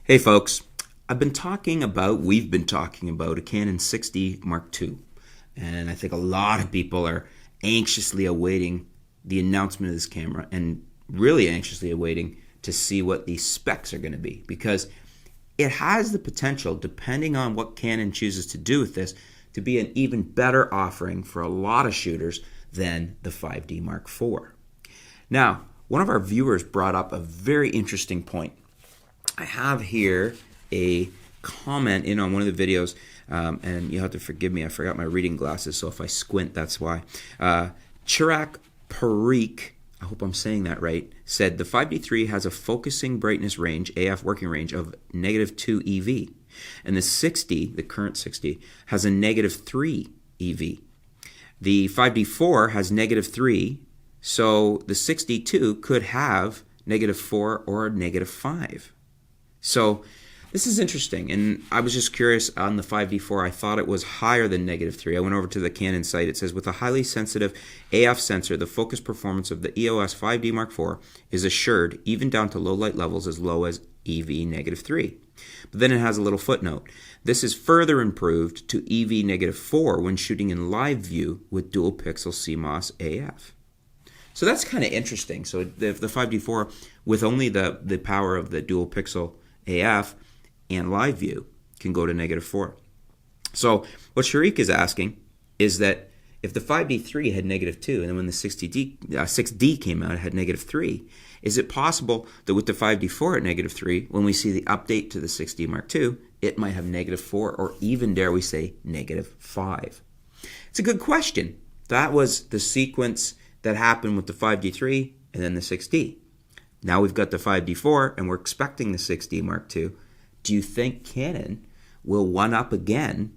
Hey folks, we've been talking about a Canon 60 Mark II, and I think a lot of people are anxiously awaiting the announcement of this camera and really anxiously awaiting to see what the specs are going to be, because it has the potential, depending on what Canon chooses to do with this, to be an even better offering for a lot of shooters than the 5D Mark IV. Now, one of our viewers brought up a very interesting point. I have here a comment in on one of the videos, and you have to forgive me, I forgot my reading glasses, so if I squint, that's why. Chirac Parikh, I hope I'm saying that right, said the 5D3 has a focusing brightness range, AF working range, of -2 EV. And the 60, the current 60, has a -3 EV. The 5D4 has -3, so the 62 could have -4 or -5. So this is interesting, and I was just curious on the 5D4. I thought it was higher than -3. I went over to the Canon site. It says, with a highly sensitive AF sensor, the focus performance of the EOS 5D Mark IV is assured, even down to low light levels as low as EV -3. But then it has a little footnote. This is further improved to EV -4 when shooting in live view with dual pixel CMOS AF. So that's kind of interesting. So the 5D4, with only the power of the dual pixel AF and live view, can go to -4. So what Sharik is asking is that if the 5D3 had -2, and then when the 6D came out, it had -3, is it possible that with the 5D4 at -3, when we see the update to the 6D Mark II, it might have -4 or even, dare we say, -5? It's a good question. That was the sequence that happened with the 5D3 and then the 6D. Now we've got the 5D4 and we're expecting the 6D Mark II. Do you think Canon will one-up again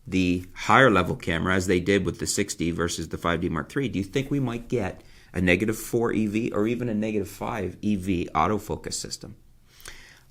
the higher level camera as they did with the 6D versus the 5D Mark III? Do you think we might get a -4 EV or even a -5 EV autofocus system?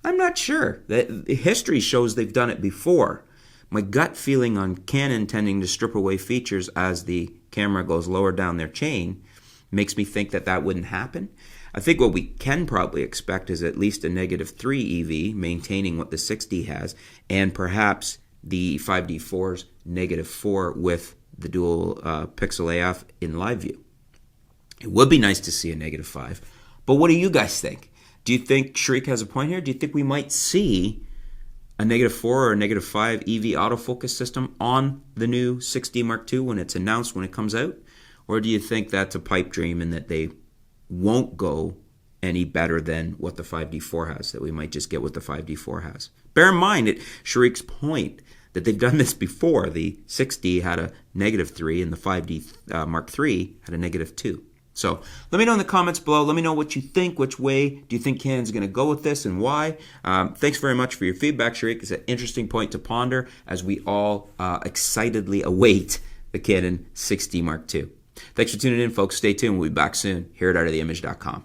I'm not sure. History shows they've done it before. My gut feeling on Canon tending to strip away features as the camera goes lower down their chain makes me think that that wouldn't happen. I think what we can probably expect is at least a -3 EV, maintaining what the 6D has, and perhaps the 5D4's -4 with the dual pixel AF in live view. It would be nice to see a -5, but what do you guys think? Do you think Sharik has a point here? Do you think we might see a -4 or a -5 EV autofocus system on the new 6D Mark II when it's announced, when it comes out? Or do you think that's a pipe dream and that they won't go any better than what the 5D4 has, that we might just get what the 5D4 has? Bear in mind, at Sharik's point, that they've done this before. The 6D had a -3 and the 5D Mark III had a -2. So let me know in the comments below. Let me know what you think. Which way do you think Canon's going to go with this and why? Thanks very much for your feedback, Sharik. It's an interesting point to ponder as we all excitedly await the Canon 60 Mark II. Thanks for tuning in, folks. Stay tuned. We'll be back soon here at artoftheimage.com.